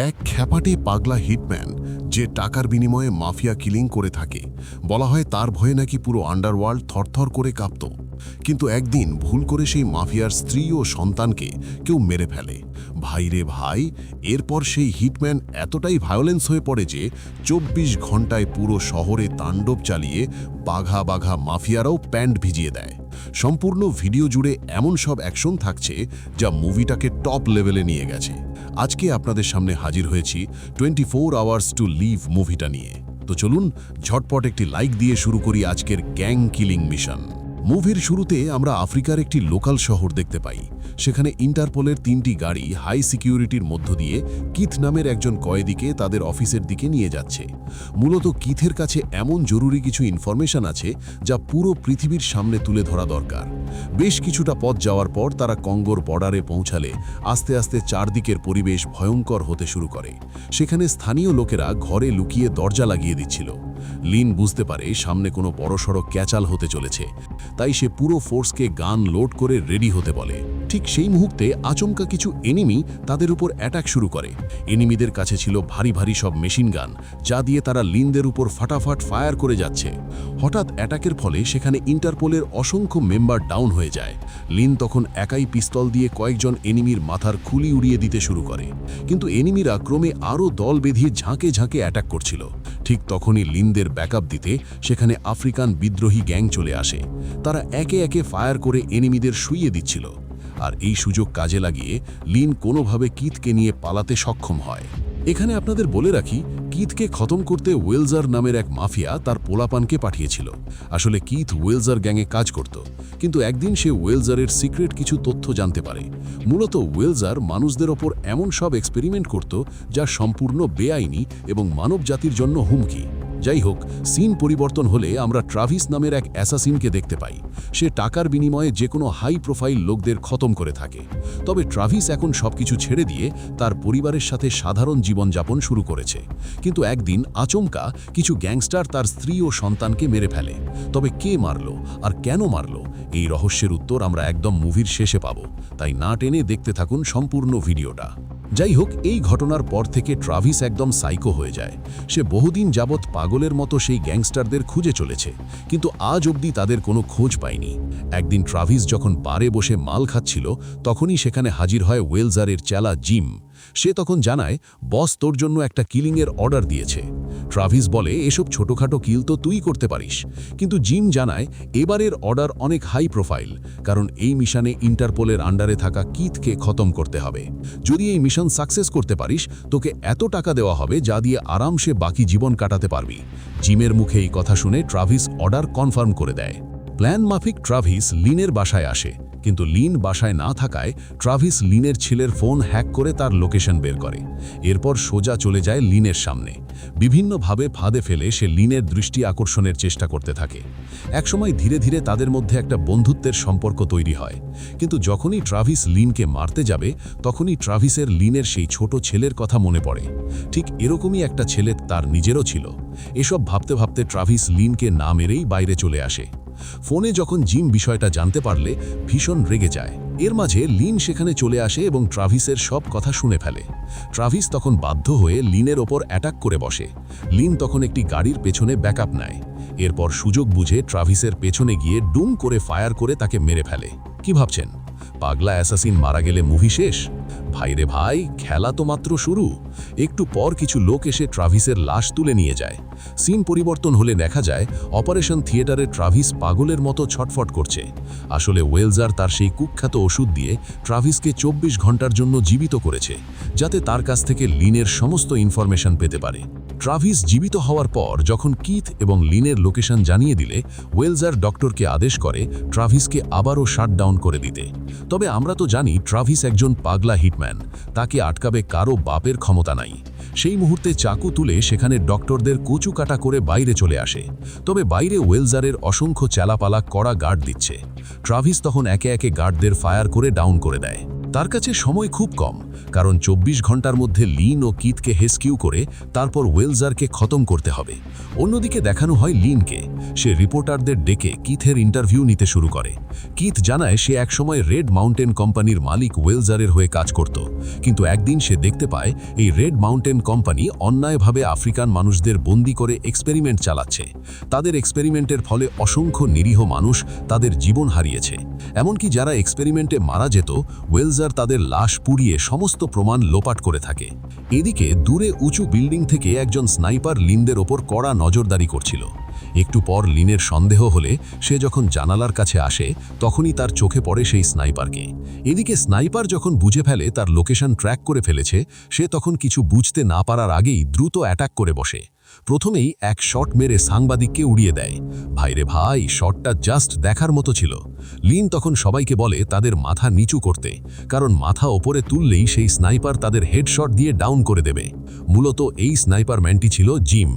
এক খ্যাপাটে পাগলা হিটম্যান যে টাকার বিনিময়ে মাফিয়া কিলিং করে থাকে। বলা হয় তার ভয়ে নাকি পুরো আন্ডারওয়ার্ল্ড থরথর করে কাঁপত। কিন্তু একদিন ভুল করে সেই মাফিয়ার স্ত্রী ও সন্তানকে কেউ মেরে ফেলে। ভাই রে ভাই, এরপর সেই হিটম্যান এতটাই ভায়োলেন্স হয়ে পড়ে যে ২৪ ঘন্টায় পুরো শহরে তাণ্ডব চালিয়ে বাঘা বাঘা মাফিয়ারাও প্যান্ট ভিজিয়ে দেয়। সম্পূর্ণ ভিডিও জুড়ে এমন সব অ্যাকশন থাকছে যা মুভিটাকে টপ লেভেলে নিয়ে গেছে। আজকে আপনাদের সামনে হাজির হয়েছি 24 আওয়ার্স টু লিভ মুভিটা নিয়ে। তো চলুন ঝটপট একটি লাইক দিয়ে শুরু করি আজকের গ্যাং কিলিং মিশন। মুভির শুরুতে আমরা আফ্রিকার একটি লোকাল শহর দেখতে পাই। সেখানে ইন্টারপোলের ৩টি গাড়ি হাই সিকিউরিটির মধ্য দিয়ে কিথ নামের একজন কয়েদিকে তাদের অফিসের দিকে নিয়ে যাচ্ছে। মূলত কিথের কাছে এমন জরুরি কিছু ইনফরমেশন আছে যা পুরো পৃথিবীর সামনে তুলে ধরা দরকার। বেশ কিছুটা পথ যাওয়ার পর তারা কঙ্গোর বর্ডারে পৌঁছালে আস্তে আস্তে চারদিকের পরিবেশ ভয়ঙ্কর হতে শুরু করে। সেখানে স্থানীয় লোকেরা ঘরে লুকিয়ে দরজা লাগিয়ে দিচ্ছিল। লিন বুঝতে পারে সামনে কোনো বড়সড় ক্যাচাল হতে চলেছে, তাই সে পুরো ফোর্সকে গান লোড করে রেডি হতে বলে। ঠিক সেই মুহূর্তে আচমকা কিছু এনিমি তাদের উপর অ্যাটাক শুরু করে। এনিমিদের কাছে ছিল ভারী ভারী সব মেশিন গান, যা দিয়ে তারা লিনদের উপর ফাটাফাট ফায়ার করে যাচ্ছে। হঠাৎ অ্যাটাকের ফলে সেখানে ইন্টারপোলের অসংখ্য মেম্বার ডাউন হয়ে যায়। লিন তখন একাই পিস্তল দিয়ে কয়েকজন এনিমির মাথার খুলি উড়িয়ে দিতে শুরু করে, কিন্তু এনিমিরা ক্রমে আরও দল বেঁধিয়ে ঝাঁকে ঝাঁকে অ্যাটাক করছিল। ঠিক তখনই লিনদের ব্যাকআপ দিতে সেখানে আফ্রিকান বিদ্রোহী গ্যাং চলে আসে। তারা একে একে ফায়ার করে এনিমিদের শুইয়ে দিচ্ছিল। আর এই সুযোগ কাজে লাগিয়ে লিন কোনোভাবে কিথকে নিয়ে পালাতে সক্ষম হয়। এখানে আপনাদের বলে রাখি, কিথকে খতম করতে ওয়েলজার নামের এক মাফিয়া তার পোলাপানকে পাঠিয়েছিল। আসলে কিথ ওয়েলজার গ্যাংয়ে কাজ করত, কিন্তু একদিন সে ওয়েলজারের সিক্রেট কিছু তথ্য জানতে পারে। মূলত ওয়েলজার মানুষদের ওপর এমন সব এক্সপেরিমেন্ট করত যা সম্পূর্ণ বেআইনি এবং মানব জাতির জন্য হুমকি। যাই হোক, সিন পরিবর্তন হলে আমরা ট্রাভিস নামের এক অ্যাসাসিনকে দেখতে পাই। সে টাকার বিনিময়ে যে কোনো হাই প্রোফাইল লোকদের খতম করে থাকে। তবে ট্রাভিস এখন সবকিছু ছেড়ে দিয়ে তার পরিবারের সাথে সাধারণ জীবনযাপন শুরু করেছে। কিন্তু একদিন আচমকা কিছু গ্যাংস্টার তার স্ত্রী ও সন্তানকে মেরে ফেলে। তবে কে মারল আর কেন মারল, এই রহস্যের উত্তর আমরা একদম মুভির শেষে পাব। তাই না টেনে দেখতে থাকুন সম্পূর্ণ ভিডিওটা। যাই হোক, এই ঘটনার পর থেকে ট্রাভিস একদম সাইকো হয়ে যায়। সে বহুদিন যাবৎ পাগলের মতো সেই গ্যাংস্টারদের খুঁজে চলেছে, কিন্তু আজ অবধি তাদের কোনো খোঁজ পায়নি। একদিন ট্রাভিস যখন বারে বসে মাল খাচ্ছিল, তখনই সেখানে হাজির হয় ওয়েলজারের চেলা জিম। সে তখন জানায়, বস তোর জন্য একটা কিলিংয়ের অর্ডার দিয়েছে। ট্রাভিস বলে, এসব ছোটখাটো কিল তো তুই করতে পারিস। কিন্তু জিম জানায় এবারের অর্ডার অনেক হাই প্রোফাইল, কারণ এই মিশনে ইন্টারপোলের আন্ডারে থাকা কিথকে খতম করতে হবে। যদি এই মিশন সাকসেস করতে পারিস, তোকে এত টাকা দেওয়া হবে যা দিয়ে আরামসে বাকি জীবন কাটাতে পারবি। জিমের মুখে এই কথা শুনে ট্রাভিস অর্ডার কনফার্ম করে দেয়। প্ল্যান মাফিক ট্রাভিস লিনের বাসায় আসে, কিন্তু লিন বাসায় না থাকায় ট্রাভিস লিনের ছেলের ফোন হ্যাক করে তার লোকেশন বের করে। এরপর সোজা চলে যায় লিনের সামনে। বিভিন্নভাবে ফাঁদে ফেলে সে লিনের দৃষ্টি আকর্ষণের চেষ্টা করতে থাকে। একসময় ধীরে ধীরে তাদের মধ্যে একটা বন্ধুত্বের সম্পর্ক তৈরি হয়। কিন্তু যখনই ট্রাভিস লিনকে মারতে যাবে, তখনই ট্রাভিসের লিনের সেই ছোট ছেলের কথা মনে পড়ে। ঠিক এরকমই একটা ছেলে তার নিজেরও ছিল। এসব ভাবতে ভাবতে ট্রাভিস লিনকে না মেরেই বাইরে চলে আসে। ফোনে যখন জিম বিষয়টা জানতে পারলে ভীষণ রেগে যায়। এর মাঝে লিন সেখানে চলে আসে এবং ট্রাভিসের সব কথা শুনে ফেলে। ট্রাভিস তখন বাধ্য হয়ে লিনের ওপর অ্যাটাক করে বসে। লিন তখন একটি গাড়ির পেছনে ব্যাকআপ নেয়। এরপর সুযোগ বুঝে ট্রাভিসের পেছনে গিয়ে ডুম করে ফায়ার করে তাকে মেরে ফেলে। কি ভাবছেন, পাগলা অ্যাসাসিন মারা গেলে মুভি শেষ? ভাইরে ভাই, খেলা তো মাত্র শুরু। একটু পর কিছু লোক এসে ট্রাভিসের লাশ তুলে নিয়ে যায়। সিন পরিবর্তন হলে দেখা যায় অপারেশন থিয়েটারে ট্রাভিস পাগলের মতো ছটফট করছে। আসলে ওয়েলজার তার সেই কুখ্যাত ওষুধ দিয়ে ট্রাভিসকে 24 ঘন্টার জন্য জীবিত করেছে, যাতে তার কাছ থেকে লিনের সমস্ত ইনফরমেশন পেতে পারে। ট্রাভিস জীবিত হওয়ার পর যখন কিথ এবং লিনের লোকেশন জানিয়ে দিলে, ওয়েলজার ডক্টরকে আদেশ করে ট্রাভিসকে আবারও শাটডাউন করে দিতে। তবে আমরা তো জানি ট্রাভিস একজন পাগলা হিটম্যান, তাকে আটকাবে কারো বাপের ক্ষমতা নাই। সেই মুহূর্তে চাকু তুলে সেখানে ডক্টরদের কচু কাটা করে বাইরে চলে আসে। তবে বাইরে ওয়েলজারের অসংখ্য চেলাপালা কড়া গার্ড দিচ্ছে। ট্রাভিস তখন একে একে গার্ডদের ফায়ার করে ডাউন করে দেয়। তার কাছে সময় খুব কম, কারণ ২৪ ঘন্টার মধ্যে লিন ও কিথকে রেস্কিউ করে তারপর ওয়েলজারকে খতম করতে হবে। অন্যদিকে দেখানো হয় লিনকে। সে রিপোর্টারদের ডেকে কিথের ইন্টারভিউ নিতে শুরু করে। কিথ জানায় সে একসময় রেড মাউন্টেন কোম্পানির মালিক ওয়েলজারের হয়ে কাজ করত, কিন্তু একদিন সে দেখতে পায় এই রেড মাউন্টেন কোম্পানি অন্যায়ভাবে আফ্রিকান মানুষদের বন্দি করে এক্সপেরিমেন্ট চালাচ্ছে। তাদের এক্সপেরিমেন্টের ফলে অসংখ্য নিরীহ মানুষ তাদের জীবন হারিয়েছে। এমনকি যারা এক্সপেরিমেন্টে মারা যেত, ওয়েলজার তাদের লাশ পুড়িয়ে সমস্ত প্রমাণ লোপাট করে থাকে। এদিকে দূরে উঁচু বিল্ডিং থেকে একজন স্নাইপার লিনদের ওপর কড়া নজরদারি করছিল। একটু পর লিনের সন্দেহ হলে সে যখন জানালার কাছে আসে, তখনই তার চোখে পড়ে সেই স্নাইপারকে। এদিকে স্নাইপার যখন বুঝে ফেলে তার লোকেশন ট্র্যাক করে ফেলেছে, সে তখন কিছু বুঝতে না পারার আগেই দ্রুত অ্যাটাক করে বসে। প্রথমেই এক শট মেরে সাংবাদিককে উড়িয়ে দেয়। ভাইরে ভাই, শটটা জাস্ট দেখার মতো ছিল। লিন তখন সবাইকে বলে তাদের মাথা নিচু করতে, কারণ মাথা ওপরে তুললেই সেই স্নাইপার তাদের হেডশট দিয়ে ডাউন করে দেবে। মূলত এই স্নাইপার ম্যানটি ছিল জিম।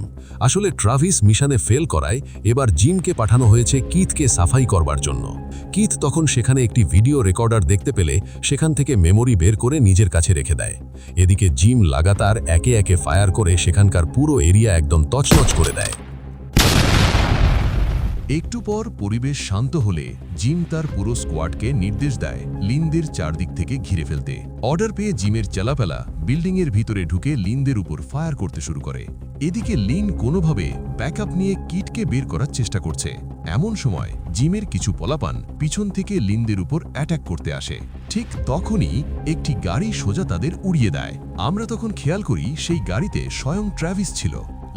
আসলে ট্রাভিস মিশনে ফেল করায় এবার জিমকে পাঠানো হয়েছে কিথকে সাফাই করবার জন্য। কিথ তখন সেখানে একটি ভিডিও রেকর্ডার দেখতে পেলে সেখান থেকে মেমোরি বের করে নিজের কাছে রেখে দেয়। এদিকে জিম লাগাতার একে একে ফায়ার করে সেখানকার পুরো এরিয়া একদম তছনছ করে দেয়। একটু পর পরিবেশ শান্ত হলে জিম তার পুরো স্কোয়াডকে নির্দেশ দেয় লিনদের চারদিক থেকে ঘিরে ফেলতে। অর্ডার পেয়ে জিমের চেলাপেলা বিল্ডিংয়ের ভিতরে ঢুকে লিনদের উপর ফায়ার করতে শুরু করে। এদিকে লিন কোনোভাবে ব্যাকআপ নিয়ে কিটকে বের করার চেষ্টা করছে। এমন সময় জিমের কিছু পোলাপান পিছন থেকে লিনদের উপর অ্যাটাক করতে আসে। ঠিক তখনই একটি গাড়ি সোজা তাদের উড়িয়ে দেয়। আমরা তখন খেয়াল করি সেই গাড়িতে স্বয়ং ট্র্যাভিস ছিল।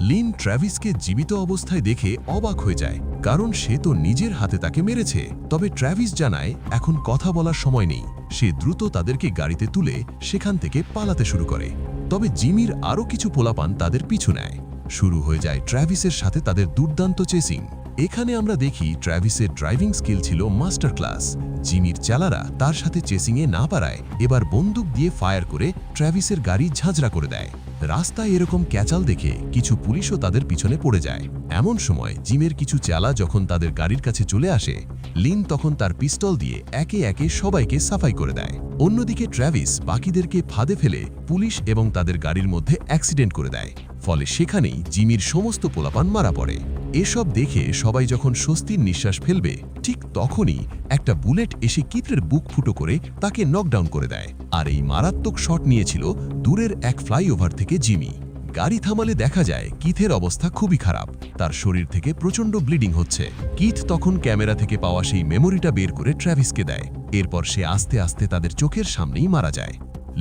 লিন ট্র্যাভিসকে জীবিত অবস্থায় দেখে অবাক হয়ে যায়, কারণ সে তো নিজের হাতে তাকে মেরেছে। তবে ট্র্যাভিস জানায় এখন কথা বলার সময় নেই। সে দ্রুত তাদেরকে গাড়িতে তুলে সেখান থেকে পালাতে শুরু করে। তবে জিমির আরও কিছু পোলাপান তাদের পিছু নেয়। শুরু হয়ে যায় ট্র্যাভিসের সাথে তাদের দুর্দান্ত চেসিং। এখানে আমরা দেখি ট্র্যাভিসের ড্রাইভিং স্কিল ছিল মাস্টার ক্লাস। জিমির চালারা তার সাথে চেসিংয়ে না পারায় এবার বন্দুক দিয়ে ফায়ার করে ট্র্যাভিসের গাড়ি ঝাঁঝরা করে দেয়। রাস্তায় এরকম ক্যাচাল দেখে কিছু পুলিশও তাদের পিছনে পড়ে যায়। এমন সময় জিমের কিছু চালা যখন তাদের গাড়ির কাছে চলে আসে, লিন তখন তার পিস্তল দিয়ে একে একে সবাইকে সাফাই করে দেয়। অন্যদিকে ট্র্যাভিস বাকিদেরকে ফাঁদে ফেলে পুলিশ এবং তাদের গাড়ির মধ্যে অ্যাক্সিডেন্ট করে দেয়। ফলে সেখানেই জিমির সমস্ত পোলাপান মারা পড়ে। এসব দেখে সবাই যখন স্বস্তির নিঃশ্বাস ফেলবে, ঠিক তখনই একটা বুলেট এসে কিথের বুক ফুটো করে তাকে নকডাউন করে দেয়। আর এই মারাত্মক শট নিয়েছিল দূরের এক ফ্লাইওভার থেকে জিমি। গাড়ি থামালে দেখা যায় কিথের অবস্থা খুবই খারাপ। তার শরীর থেকে প্রচণ্ড ব্লিডিং হচ্ছে। কিথ তখন ক্যামেরা থেকে পাওয়া সেই মেমোরিটা বের করে ট্র্যাভিসকে দেয়। এরপর সে আস্তে আস্তে তাদের চোখের সামনেই মারা যায়।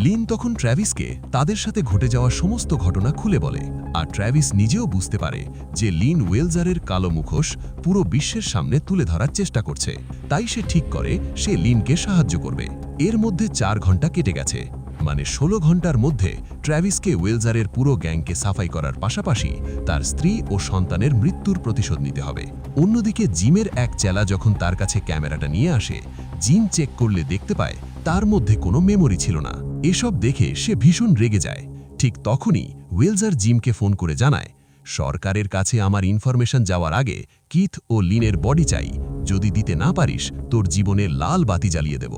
লিন তখন ট্র্যাভিসকে তাদের সাথে ঘটে যাওয়া সমস্ত ঘটনা খুলে বলে। আর ট্র্যাভিস নিজেও বুঝতে পারে যে লিন ওয়েলজারের কালো মুখোশ পুরো বিশ্বের সামনে তুলে ধরার চেষ্টা করছে। তাই সে ঠিক করে সে লিনকে সাহায্য করবে। এর মধ্যে 4 ঘন্টা কেটে গেছে, মানে 16 ঘন্টার মধ্যে ট্র্যাভিসকে ওয়েলজারের পুরো গ্যাংকে সাফাই করার পাশাপাশি তার স্ত্রী ও সন্তানের মৃত্যুর প্রতিশোধ নিতে হবে। অন্যদিকে জিমের এক চেলা যখন তার কাছে ক্যামেরাটা নিয়ে আসে, জিম চেক করলে দেখতে পায় তার মধ্যে কোনো মেমোরি ছিল না। এসব দেখে সে ভীষণ রেগে যায়। ঠিক তখনই ওয়েলজার জিমকে ফোন করে জানায়, সরকারের কাছে আমার ইনফরমেশন যাওয়ার আগে কিথ ও লিনের বডি চাই। যদি দিতে না পারিস তোর জীবনের লাল বাতি জ্বালিয়ে দেব।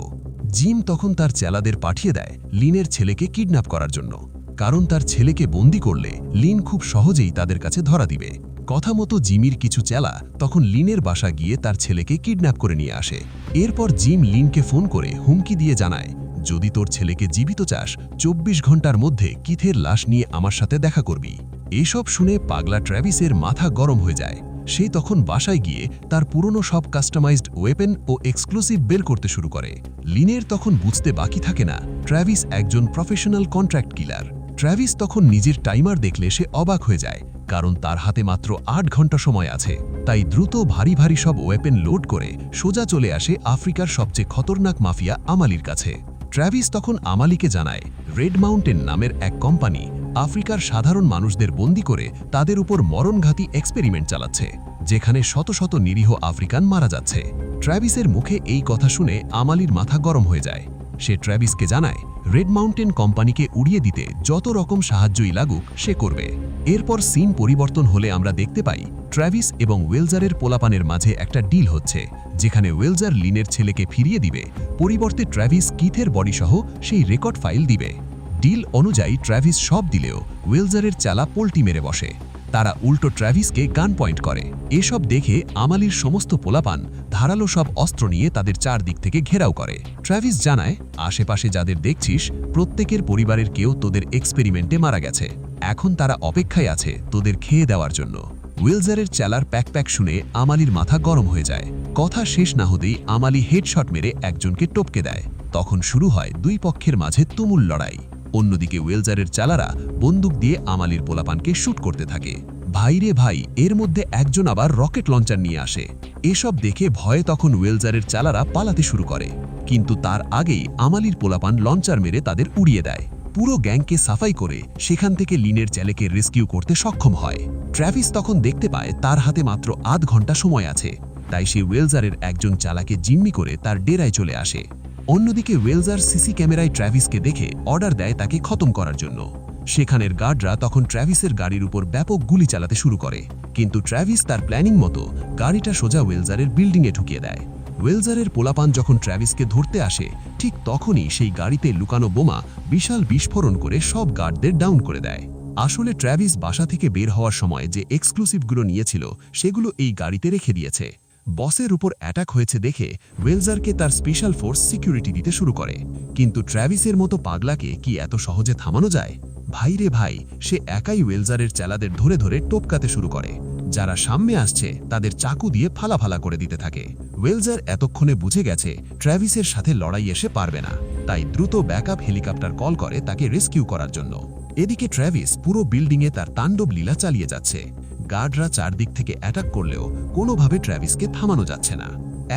জিম তখন তার চেলাদের পাঠিয়ে দেয় লিনের ছেলেকে কিডন্যাপ করার জন্য, কারণ তার ছেলেকে বন্দি করলে লিন খুব সহজেই তাদের কাছে ধরা দিবে। কথা মতো জিমির কিছু চেলা তখন লিনের বাসা গিয়ে তার ছেলেকে কিডন্যাপ করে নিয়ে আসে। এরপর জিম লিনকে ফোন করে হুমকি দিয়ে জানায়, যদি তোর ছেলেকে জীবিত চাস 24 ঘন্টার মধ্যে কিথের লাশ নিয়ে আমার সাথে দেখা করবি। এসব শুনে পাগলা ট্র্যাভিসের মাথা গরম হয়ে যায়। সে তখন বাসায় গিয়ে তার পুরনো সব কাস্টমাইজড ওয়েপেন ও এক্সক্লুসিভ বের করতে শুরু করে। লিনের তখন বুঝতে বাকি থাকে না ট্র্যাভিস একজন প্রফেশনাল কন্ট্রাক্ট কিলার। ট্র্যাভিস তখন নিজের টাইমার দেখলে সে অবাক হয়ে যায়, কারণ তার হাতে মাত্র 8 ঘন্টা সময় আছে। তাই দ্রুত ভারী ভারী সব ওয়েপেন লোড করে সোজা চলে আসে আফ্রিকার সবচেয়ে খতরনাক মাফিয়া আমালির কাছে। ট্র্যাভিস তখন আমালিকে জানায় রেড মাউন্টেন নামের এক কোম্পানি আফ্রিকার সাধারণ মানুষদের বন্দি করে তাদের উপর মরণঘাতী এক্সপেরিমেন্ট চালাচ্ছে, যেখানে শত শত নিরীহ আফ্রিকান মারা যাচ্ছে। ট্র্যাভিসের মুখে এই কথা শুনে আমালির মাথা গরম হয়ে যায়। সে ট্র্যাভিসকে জানায় রেড মাউন্টেন কোম্পানিকে উড়িয়ে দিতে যত রকম সাহায্যই লাগুক সে করবে। এরপর সিন পরিবর্তন হলে আমরা দেখতে পাই ট্র্যাভিস এবং ওয়েলজারের পোলাপানের মাঝে একটা ডিল হচ্ছে, যেখানে ওয়েলজার লিনের ছেলেকে ফিরিয়ে দিবে, পরিবর্তে ট্র্যাভিস কিথের বডিসহ সেই রেকর্ড ফাইল দিবে। ডিল অনুযায়ী ট্র্যাভিস সব দিলেও ওয়েলজারের চালা পোল্টি মেরে বসে। তারা উল্টো ট্র্যাভিসকে গান পয়েন্ট করে। এসব দেখে আমালির সমস্ত পোলাপান ধারালো সব অস্ত্র নিয়ে তাদের চারদিক থেকে ঘেরাও করে। ট্র্যাভিস জানায়, আশেপাশে যাদের দেখছিস প্রত্যেকের পরিবারের কেউ তোদের এক্সপেরিমেন্টে মারা গেছে, এখন তারা অপেক্ষায় আছে তোদের খেয়ে দেওয়ার জন্য। ওয়েলজারের চেলার প্যাক শুনে আমালির মাথা গরম হয়ে যায়। কথা শেষ না হতেই আমালি হেডশট মেরে একজনকে টপকে দেয়। তখন শুরু হয় দুই পক্ষের মাঝে তুমুল লড়াই। অন্যদিকে ওয়েলজারের চালারা বন্দুক দিয়ে আমালির পোলাপানকে শুট করতে থাকে। ভাইরে ভাই, এর মধ্যে একজন আবার রকেট লঞ্চার নিয়ে আসে। এসব দেখে ভয়ে তখন ওয়েলজারের চালারা পালাতে শুরু করে, কিন্তু তার আগেই আমালির পোলাপান লঞ্চার মেরে তাদের উড়িয়ে দেয়। পুরো গ্যাংকে সাফাই করে সেখান থেকে লিনের ছেলেকে রেস্কিউ করতে সক্ষম হয়। ট্র্যাভিস তখন দেখতে পায় তার হাতে মাত্র আধ ঘন্টা সময় আছে, তাই সে ওয়েলজারের একজন চালাকে জিম্মি করে তার ডেরায় চলে আসে। অন্যদিকে ওয়েলজার সিসি ক্যামেরায় ট্র্যাভিসকে দেখে অর্ডার দেয় তাকে খতম করার জন্য। সেখানের গার্ডরা তখন ট্র্যাভিসের গাড়ির উপর ব্যাপক গুলি চালাতে শুরু করে, কিন্তু ট্র্যাভিস তার প্ল্যানিং মতো গাড়িটা সোজা ওয়েলজারের বিল্ডিংয়ে ঢুকিয়ে দেয়। ওয়েলজারের পোলাপান যখন ট্র্যাভিসকে ধরতে আসে, ঠিক তখনই সেই গাড়িতে লুকানো বোমা বিশাল বিস্ফোরণ করে সব গার্ডদের ডাউন করে দেয়। আসলে ট্র্যাভিস বাসা থেকে বের হওয়ার সময় যে এক্সক্লুসিভগুলো নিয়েছিল সেগুলো এই গাড়িতে রেখে দিয়েছে। বসের উপর অ্যাটাক হয়েছে দেখে ওয়েলজারকে তার স্পেশাল ফোর্স সিকিউরিটি দিতে শুরু করে, কিন্তু ট্র্যাভিসের মতো পাগলাকে কি এত সহজে থামানো যায়? ভাইরে ভাই, সে একাই ওয়েলজারের চেলাদের ধরে ধরে টপকাতে শুরু করে। যারা সামনে আসছে তাদের চাকু দিয়ে ফালা করে দিতে থাকে। ওয়েলজার এতক্ষণে বুঝে গেছে ট্র্যাভিসের সাথে লড়াই এসে পারবে না, তাই দ্রুত ব্যাকআপ হেলিকপ্টার কল করে তাকে রেস্কিউ করার জন্য। এদিকে ট্র্যাভিস পুরো বিল্ডিংয়ে তার তাণ্ডব লীলা চালিয়ে যাচ্ছে। গার্ডরা চারদিক থেকে অ্যাটাক করলেও কোনোভাবে ট্র্যাভিসকে থামানো যাচ্ছে না।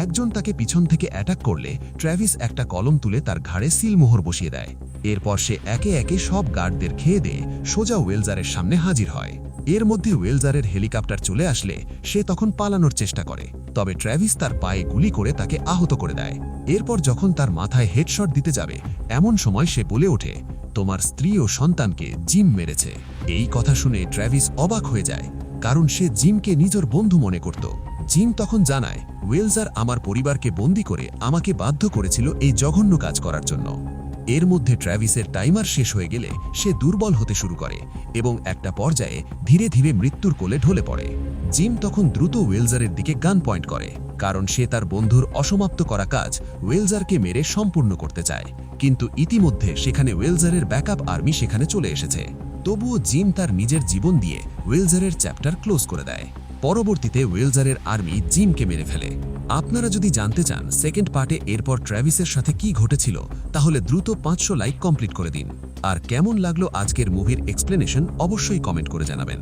একজন তাকে পিছন থেকে অ্যাটাক করলে ট্র্যাভিস একটা কলম তুলে তার ঘাড়ে সিলমোহর বসিয়ে দেয়। এরপর সে একে একে সব গার্ডদের খেয়ে দিয়ে সোজা ওয়েলজারের সামনে হাজির হয়। এর মধ্যে ওয়েলজারের হেলিকপ্টার চলে আসলে সে তখন পালানোর চেষ্টা করে, তবে ট্র্যাভিস তার পায়ে গুলি করে তাকে আহত করে দেয়। এরপর যখন তার মাথায় হেডশট দিতে যাবে, এমন সময় সে বলে ওঠে, তোমার স্ত্রী ও সন্তানকে জিম মেরেছে। এই কথা শুনে ট্র্যাভিস অবাক হয়ে যায়, কারণ সে জিমকে নিজের বন্ধু মনে করত। জিম তখন জানায়, ওয়েলজার আমার পরিবারকে বন্দী করে আমাকে বাধ্য করেছিল এই জঘন্য কাজ করার জন্য। এর মধ্যে ট্র্যাভিসের টাইমার শেষ হয়ে গেলে সে দুর্বল হতে শুরু করে এবং একটা পর্যায়ে ধীরে ধীরে মৃত্যুর কোলে ঢলে পড়ে। জিম তখন দ্রুত ওয়েলজারের দিকে গান পয়েন্ট করে, কারণ সে তার বন্ধুর অসমাপ্ত করা কাজ ওয়েলজারকে মেরে সম্পূর্ণ করতে চায়। কিন্তু ইতিমধ্যে সেখানে ওয়েলজারের ব্যাকআপ আর্মি সেখানে চলে এসেছে। তবুও জিম তার নিজের জীবন দিয়ে ওয়েলজারের চ্যাপ্টার ক্লোজ করে দেয়। পরবর্তীতে ওয়েলজারের আর্মি জিমকে মেরে ফেলে। আপনারা যদি জানতে চান সেকেন্ড পার্টে এরপর ট্র্যাভিসের সাথে কি ঘটেছিল, তাহলে দ্রুত 500 লাইক কমপ্লিট করে দিন। আর কেমন লাগলো আজকের মুভির এক্সপ্লেনেশন অবশ্যই কমেন্ট করে জানাবেন।